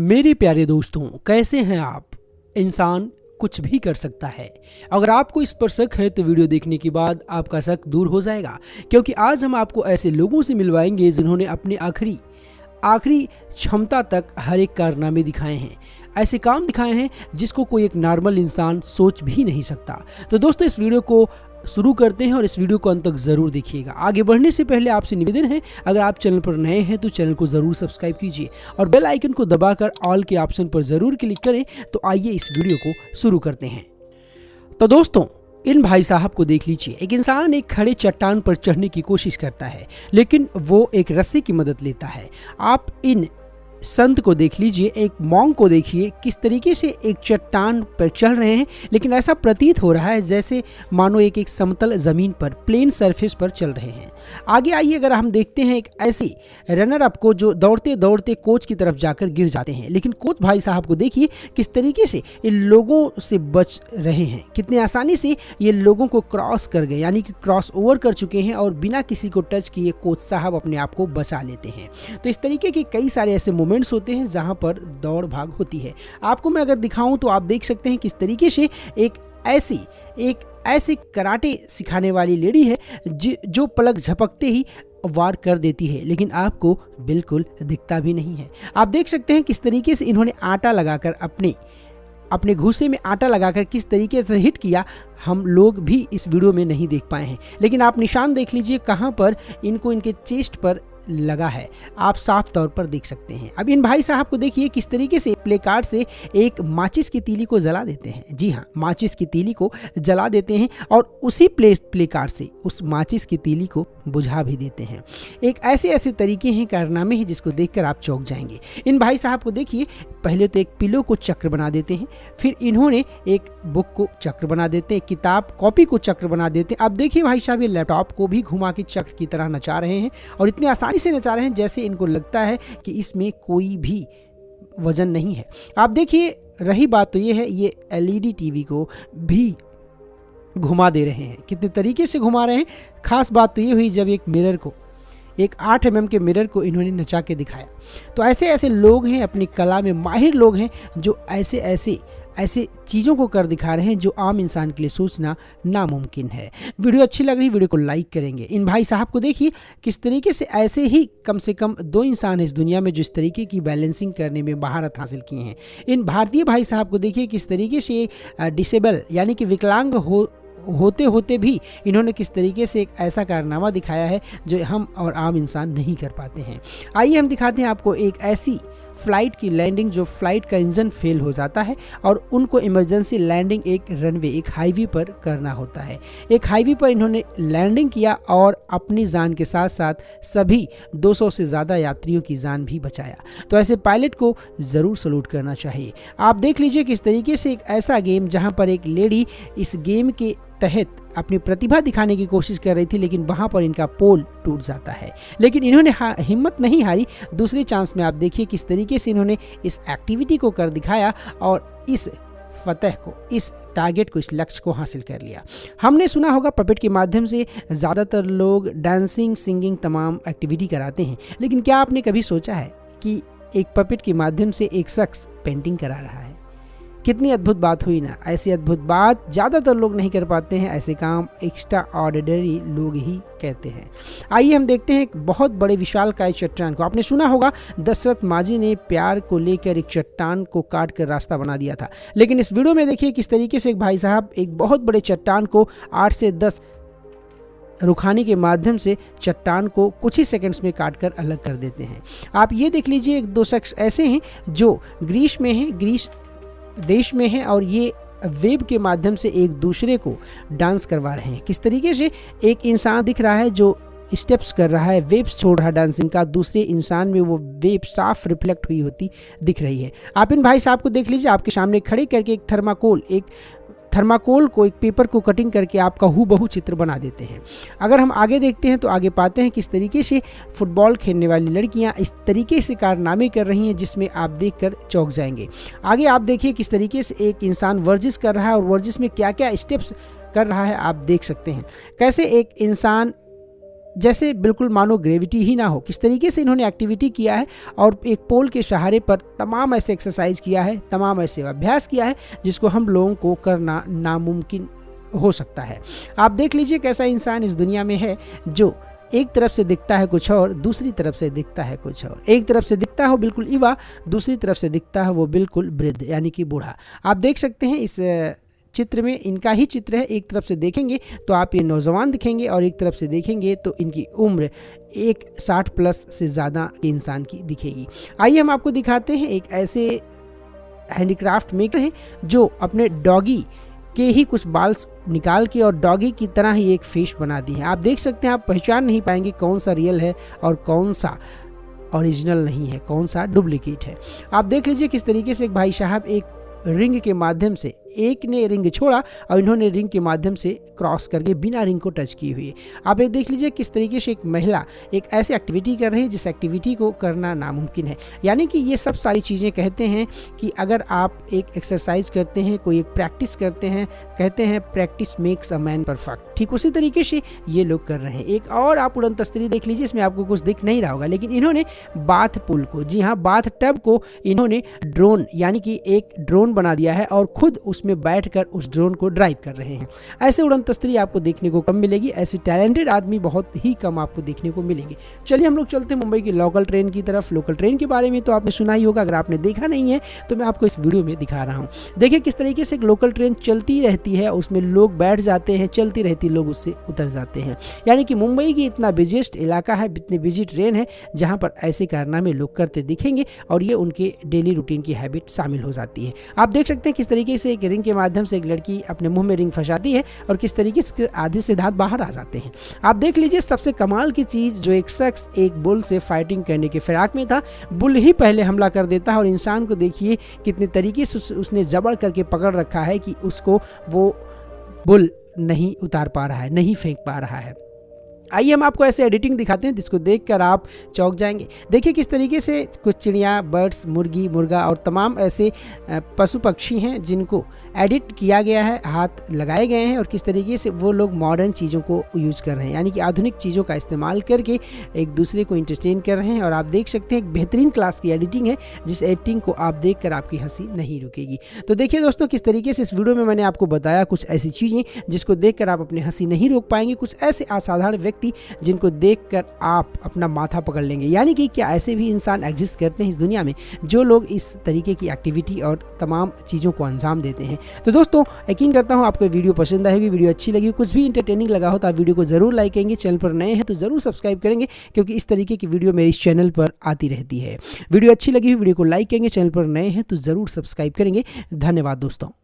मेरे प्यारे दोस्तों, कैसे हैं आप। इंसान कुछ भी कर सकता है। अगर आपको इस पर शक है तो वीडियो देखने के बाद आपका शक दूर हो जाएगा, क्योंकि आज हम आपको ऐसे लोगों से मिलवाएंगे जिन्होंने अपने आखिरी क्षमता तक हर एक कारनामे दिखाए हैं, ऐसे काम दिखाए हैं जिसको कोई एक नॉर्मल इंसान सोच भी नहीं सकता। तो दोस्तों, इस वीडियो को शुरू करते हैं और इस वीडियो को अंत तक जरूर देखिएगा। आगे बढ़ने से पहले आपसे निवेदन है, अगर आप चैनल पर नए हैं तो चैनल को जरूर सब्सक्राइब कीजिए और बेल आइकन को दबाकर ऑल के ऑप्शन पर जरूर क्लिक करें। तो आइए इस वीडियो को शुरू करते हैं। तो दोस्तों, इन भाई साहब को देख लीजिए। एक इंसान एक खड़े चट्टान पर चढ़ने की कोशिश करता है, लेकिन वो एक रस्सी की मदद लेता है। आप इन संत को देख लीजिए, एक मॉन्क को देखिए, किस तरीके से एक चट्टान पर चढ़ रहे हैं, लेकिन ऐसा प्रतीत हो रहा है जैसे मानो एक समतल जमीन पर, प्लेन सरफेस पर चल रहे हैं। आगे आइए, अगर हम देखते हैं एक ऐसी रनर अप को जो दौड़ते दौड़ते कोच की तरफ जाकर गिर जाते हैं, लेकिन कोच भाई साहब को देखिए किस तरीके से इन लोगों से बच रहे हैं, कितनी आसानी से ये लोगों को क्रॉस कर गए, यानी कि क्रॉस ओवर कर चुके हैं और बिना किसी को टच किए कोच साहब अपने आप को बचा लेते हैं। तो इस तरीके के कई सारे ऐसे मोमेंट्स होते हैं जहां पर दौड़ भाग होती है। आपको मैं अगर दिखाऊं तो आप देख सकते हैं किस तरीके से एक ऐसी कराटे सिखाने वाली लेडी है जो पलक झपकते ही वार कर देती है, लेकिन आपको बिल्कुल दिखता भी नहीं है। आप देख सकते हैं किस तरीके से इन्होंने आटा लगाकर अपने घूसे में आटा लगाकर किस तरीके से हिट किया, हम लोग भी इस वीडियो में नहीं देख पाए हैं, लेकिन आप निशान देख लीजिए कहां पर इनको इनके चेस्ट पर लगा है, आप साफ तौर पर देख सकते हैं। अब इन भाई साहब को देखिए किस तरीके से प्ले कार्ड से एक माचिस की तीली को जला देते हैं। जी हाँ, माचिस की तीली को जला देते हैं और उसी प्ले कार्ड से उस माचिस की तीली को बुझा भी देते हैं। एक ऐसे तरीके हैं, कारनामे हैं जिसको देखकर आप चौंक जाएंगे। इन भाई साहब को देखिए, पहले तो एक पिलो को चक्र बना देते हैं, फिर इन्होंने एक बुक को चक्र बना देते हैं, किताब कॉपी को चक्र बना देते हैं। अब देखिए भाई साहब, ये लैपटॉप को भी घुमा के चक्र की तरह नचा रहे हैं और इतनी आसानी से नचा रहे हैं जैसे इनको लगता है कि इसमें कोई भी वजन नहीं है। आप देखिए, रही बात तो ये है, ये एलईडी टीवी को भी घुमा दे रहे हैं। कितने तरीके से घुमा रहे हैं। खास बात तो ये हुई जब एक 8 mm के मिरर को इन्होंने नचा के दिखाया। तो ऐसे लोग हैं, अपनी कला में माहिर लोग हैं, जो ऐसे चीज़ों को कर दिखा रहे हैं जो आम इंसान के लिए सोचना नामुमकिन है। वीडियो अच्छी लग रही, वीडियो को लाइक करेंगे। इन भाई साहब को देखिए किस तरीके से ऐसे ही कम से कम 2 इंसान है इस दुनिया में जो इस तरीके की बैलेंसिंग करने में महारत हासिल किए हैं। इन भारतीय भाई साहब को देखिए किस तरीके से डिसेबल यानी कि विकलांग होते होते भी इन्होंने किस तरीके से एक ऐसा कारनामा दिखाया है जो हम और आम इंसान नहीं कर पाते हैं। आइए हम दिखाते हैं आपको एक ऐसी फ्लाइट की लैंडिंग जो फ्लाइट का इंजन फेल हो जाता है और उनको इमरजेंसी लैंडिंग एक रनवे, एक हाईवे पर करना होता है। एक हाईवे पर इन्होंने लैंडिंग किया और अपनी जान के साथ साथ सभी 200 से ज़्यादा यात्रियों की जान भी बचाया। तो ऐसे पायलट को ज़रूर सल्यूट करना चाहिए। आप देख लीजिए किस तरीके से एक ऐसा गेम जहां पर एक लेडी इस गेम के तहत अपनी प्रतिभा दिखाने की कोशिश कर रही थी, लेकिन वहां पर इनका पोल टूट जाता है, लेकिन इन्होंने हिम्मत नहीं हारी। दूसरी चांस में आप देखिए किस तरीके से इन्होंने इस एक्टिविटी को कर दिखाया और इस फतह को, इस टारगेट को, इस लक्ष्य को हासिल कर लिया। हमने सुना होगा पपेट के माध्यम से ज़्यादातर लोग डांसिंग, सिंगिंग, तमाम एक्टिविटी कराते हैं, लेकिन क्या आपने कभी सोचा है कि एक पपेट के माध्यम से एक शख्स पेंटिंग करा रहा है? कितनी अद्भुत बात हुई ना। ऐसी अद्भुत बात ज़्यादातर लोग नहीं कर पाते हैं, ऐसे काम एक्स्ट्रा ऑर्डिनरी लोग ही कहते हैं। आइए हम देखते हैं एक बहुत बड़े विशालकाय चट्टान को। आपने सुना होगा दशरथ मांझी ने प्यार को लेकर एक चट्टान को काट कर रास्ता बना दिया था, लेकिन इस वीडियो में देखिए किस तरीके से एक भाई साहब एक बहुत बड़े चट्टान को 8 से 10 रुखानी के माध्यम से चट्टान को कुछ ही सेकंड्स में काटकर अलग कर देते हैं। आप ये देख लीजिए, एक 2 शख्स ऐसे हैं जो ग्रीस में हैं, ग्रीस देश में है, और ये वेब के माध्यम से एक दूसरे को डांस करवा रहे हैं। किस तरीके से एक इंसान दिख रहा है जो स्टेप्स कर रहा है, वेब्स छोड़ रहा है डांसिंग का, दूसरे इंसान में वो वेब साफ रिफ्लेक्ट हुई होती दिख रही है। आप इन भाई साहब को देख लीजिए, आपके सामने खड़े करके एक थर्माकोल को, एक पेपर को कटिंग करके आपका हूबहू चित्र बना देते हैं। अगर हम आगे देखते हैं तो आगे पाते हैं किस तरीके से फुटबॉल खेलने वाली लड़कियां इस तरीके से कारनामे कर रही हैं जिसमें आप देखकर चौंक जाएंगे। आगे आप देखिए किस तरीके से एक इंसान वर्जिश कर रहा है और वर्जिश में क्या क्या स्टेप्स कर रहा है आप देख सकते हैं। कैसे एक इंसान जैसे बिल्कुल मानो ग्रेविटी ही ना हो, किस तरीके से इन्होंने एक्टिविटी किया है और एक पोल के सहारे पर तमाम ऐसे एक्सरसाइज किया है, तमाम ऐसे अभ्यास किया है जिसको हम लोगों को करना नामुमकिन हो सकता है। आप देख लीजिए कैसा इंसान इस दुनिया में है जो एक तरफ से दिखता है कुछ और, दूसरी तरफ से दिखता है कुछ और। एक तरफ से दिखता है वो बिल्कुल युवा, दूसरी तरफ से दिखता है वो बिल्कुल वृद्ध यानी कि बूढ़ा। आप देख सकते हैं इस चित्र में इनका ही चित्र है। एक तरफ से देखेंगे तो आप ये नौजवान दिखेंगे और एक तरफ से देखेंगे तो इनकी उम्र एक 60 प्लस से ज़्यादा के इंसान की दिखेगी। आइए हम आपको दिखाते हैं एक ऐसे हैंडीक्राफ्ट मेकर हैं जो अपने डॉगी के ही कुछ बाल निकाल के और डॉगी की तरह ही एक फिश बना दी है। आप देख सकते हैं, आप पहचान नहीं पाएंगे कौन सा रियल है और कौन सा ओरिजिनल नहीं है, कौन सा डुप्लीकेट है। आप देख लीजिए किस तरीके से एक भाई साहब एक रिंग के माध्यम से, एक ने रिंग छोड़ा और इन्होंने रिंग के माध्यम से क्रॉस करके बिना रिंग को टच किए हुए। आप ये देख लीजिए किस तरीके से एक महिला एक ऐसी एक्टिविटी कर रही है जिस एक्टिविटी को करना नामुमकिन है। यानी कि ये सब सारी चीज़ें कहते हैं कि अगर आप एक एक्सरसाइज करते हैं, कोई एक प्रैक्टिस करते हैं, कहते हैं practice makes a man perfect, ठीक उसी तरीके से ये लोग कर रहे हैं। एक और आप उड़न तस्तरी देख लीजिए, इसमें आपको कुछ दिख नहीं रहा होगा लेकिन इन्होंने बाथ पूल को, जी हाँ बाथ टब को इन्होंने ड्रोन यानी कि एक ड्रोन बना दिया है और खुद उसमें बैठकर उस ड्रोन को ड्राइव कर रहे हैं। ऐसे उड़न तस्तरी आपको देखने को कम मिलेगी, ऐसे टैलेंटेड आदमी बहुत ही कम आपको देखने को मिलेंगे। चलिए हम लोग चलते हैं मुंबई की लोकल ट्रेन की तरफ। लोकल ट्रेन के बारे में तो आपने सुना ही होगा, अगर आपने देखा नहीं है तो मैं आपको इस वीडियो में दिखा रहा हूँ। देखिए किस तरीके से एक लोकल ट्रेन चलती रहती है, उसमें लोग बैठ जाते हैं, चलती रहती लोग उससे उतर जाते हैं। यानी कि मुंबई की इतना बिजीएस्ट इलाका है, इतनी बिजी ट्रेन है जहाँ पर ऐसे कारनामे लोग करते दिखेंगे और ये उनके डेली रूटीन की हैबिट शामिल हो जाती है। आप देख सकते हैं किस तरीके से एक रिंग के माध्यम से एक लड़की अपने मुंह में रिंग फंसाती है और किस तरीके से आधे से दांत बाहर आ जाते हैं। आप देख लीजिए सबसे कमाल की चीज, जो एक शख्स एक बुल से फाइटिंग करने के फिराक में था, बुल ही पहले हमला कर देता है और इंसान को देखिए कितने तरीके से उसने जबड़ करके पकड़ रखा है कि उसको वो बुल नहीं उतार पा रहा है, नहीं फेंक पा रहा है। आइए हम आपको ऐसे एडिटिंग दिखाते हैं जिसको देखकर आप चौंक जाएंगे। देखिए किस तरीके से कुछ चिड़िया, बर्ड्स, मुर्गी, मुर्गा और तमाम ऐसे पशु पक्षी हैं जिनको एडिट किया गया है, हाथ लगाए गए हैं और किस तरीके से वो लोग मॉडर्न चीज़ों को यूज़ कर रहे हैं, यानी कि आधुनिक चीज़ों का इस्तेमाल करके एक दूसरे को इंटरटेन कर रहे हैं। और आप देख सकते हैं एक बेहतरीन क्लास की एडिटिंग है जिस एडिटिंग को आप देखकर आपकी हंसी नहीं रुकेगी। तो देखिए दोस्तों किस तरीके से इस वीडियो में मैंने आपको बताया कुछ ऐसी चीज़ें जिसको देखकर आप अपनी हंसी नहीं रोक पाएंगे, कुछ ऐसे असाधारण व्यक्ति जिनको देखकर आप अपना माथा पकड़ लेंगे। यानी कि क्या ऐसे भी इंसान एग्जिस्ट करते हैं इस दुनिया में जो लोग इस तरीके की एक्टिविटी और तमाम चीज़ों को अंजाम देते हैं। तो दोस्तों यकीन करता हूँ आपको वीडियो पसंद आएगी, वीडियो अच्छी लगी, कुछ भी इंटरटेनिंग लगा हो तो आप वीडियो को जरूर लाइक करेंगे। चैनल पर नए हैं तो जरूर सब्सक्राइब करेंगे क्योंकि इस तरीके की वीडियो मेरे इस चैनल पर आती रहती है। वीडियो अच्छी लगी वीडियो को लाइक करेंगे, चैनल पर नए हैं तो जरूर सब्सक्राइब करेंगे। धन्यवाद दोस्तों।